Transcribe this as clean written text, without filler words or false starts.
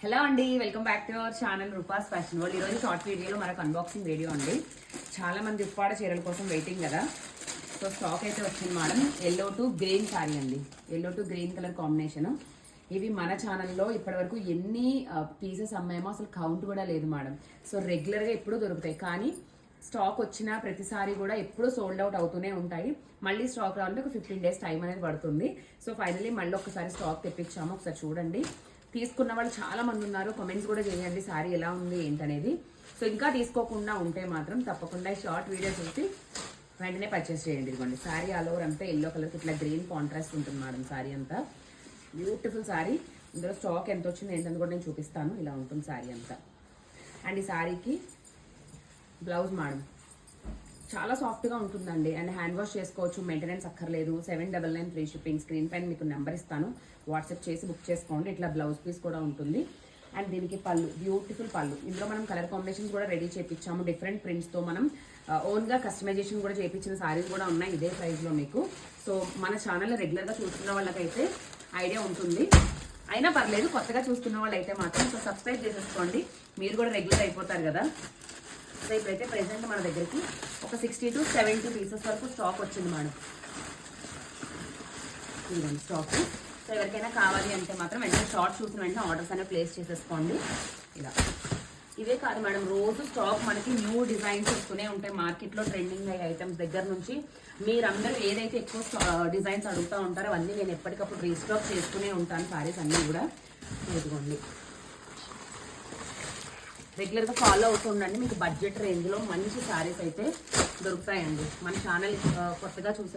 Hello అండి, welcome back to our channel Rupa's fashion world. ఈరోజు short వీడియోలో మనకు అన్బాక్సింగ్ వీడియో అండి. చాలా మంది ఉప్పాడ చీరల కోసం వెయిటింగ్ కదా. సో స్టాక్ అయితే వచ్చింది madam. Yellow to green sari అండి, yellow to green colour combination. ఇవి మన ఛానల్లో ఇప్పటివరకు ఎన్ని పీసెస్ అమ్మాయేమో అసలు కౌంట్ కూడా లేదు మేడం. సో రెగ్యులర్గా ఎప్పుడూ దొరుకుతాయి, కానీ స్టాక్ వచ్చిన ప్రతిసారి కూడా ఎప్పుడూ సోల్డ్ అవుట్ అవుతూనే ఉంటాయి. మళ్ళీ స్టాక్ రావాలంటే ఒక 15 days టైం అనేది పడుతుంది. సో ఫైనలీ మళ్ళీ ఒకసారి స్టాక్ తెప్పించాము, ఒకసారి చూడండి. తీసుకున్న వాళ్ళు చాలా మంది ఉన్నారు, కామెంట్స్ కూడా చేయండి శారీ ఎలా ఉంది ఏంటనేది. సో ఇంకా తీసుకోకుండా ఉంటే మాత్రం తప్పకుండా షార్ట్ వీడియో చూసి వెంటనే పర్చేస్ చేయండి. ఇదిగోండి శారీ ఆల్ ఓవర్ అంతా ఎల్లో కలర్కి ఇట్లా గ్రీన్ కాంట్రాస్ట్ ఉంటుంది మేడం. శారీ అంతా బ్యూటిఫుల్ శారీ. ఇందులో స్టాక్ ఎంత వచ్చింది ఏంటని కూడా నేను చూపిస్తాను. ఇలా ఉంటుంది శారీ అంతా. అండ్ ఈ శారీకి బ్లౌజ్ మేడం చాలా సాఫ్ట్గా ఉంటుందండి. అండ్ హ్యాండ్ వాష్ చేసుకోవచ్చు, మెయింటెనెన్స్ అక్కర్లేదు. 799 ఫ్రీ షిప్పింగ్. స్క్రీన్ పైన మీకు నెంబర్ ఇస్తాను, వాట్సాప్ చేసి బుక్ చేసుకోండి. ఇట్లా బ్లౌజ్ పీస్ కూడా ఉంటుంది. అండ్ దీనికి పళ్ళు, బ్యూటిఫుల్ పళ్ళు. ఇందులో మనం కలర్ కాంబినేషన్స్ కూడా రెడీ చేయించాము. డిఫరెంట్ ప్రింట్స్తో మనం ఓన్గా కస్టమైజేషన్ కూడా చేయించిన సారీస్ కూడా ఉన్నాయి ఇదే ప్రైస్లో మీకు. సో మన ఛానల్ రెగ్యులర్గా చూస్తున్న వాళ్ళకైతే ఐడియా ఉంటుంది, అయినా పర్లేదు కొత్తగా చూస్తున్న వాళ్ళు అయితే మాత్రం సో సబ్స్క్రైబ్ చేసేసుకోండి, మీరు కూడా రెగ్యులర్ అయిపోతారు కదా. సో ఇప్పుడైతే ప్రెసెంట్ మన దగ్గరికి ఒక 60 to 70 పీసెస్ వరకు స్టాక్ వచ్చింది మేడం. ఇదండి స్టాక్. సో ఎవరికైనా కావాలి అంటే మాత్రం వెంటనే షార్ట్ చూసిన వెంటనే ఆర్డర్స్ అనేవి ప్లేస్ చేసేసుకోండి. ఇలా ఇవే కాదు మేడం, రోజు స్టాక్ మనకి న్యూ డిజైన్స్ వస్తూనే ఉంటాయి. మార్కెట్లో ట్రెండింగ్ అయ్యే ఐటమ్స్ దగ్గర నుంచి మీరందరూ ఏదైతే ఎక్కువ డిజైన్స్ అడుగుతూ ఉంటారో అవన్నీ నేను ఎప్పటికప్పుడు రీస్టాక్ చేస్తూనే ఉంటాను. సారీస్ అన్నీ కూడా ఇదిగోండి, రెగ్యులర్గా ఫాలో అవుతుండండి. మీకు బడ్జెట్ రేంజ్లో మంచి శారీస్ అయితే దొరుకుతాయండి. మన ఛానల్ కొత్తగా చూసే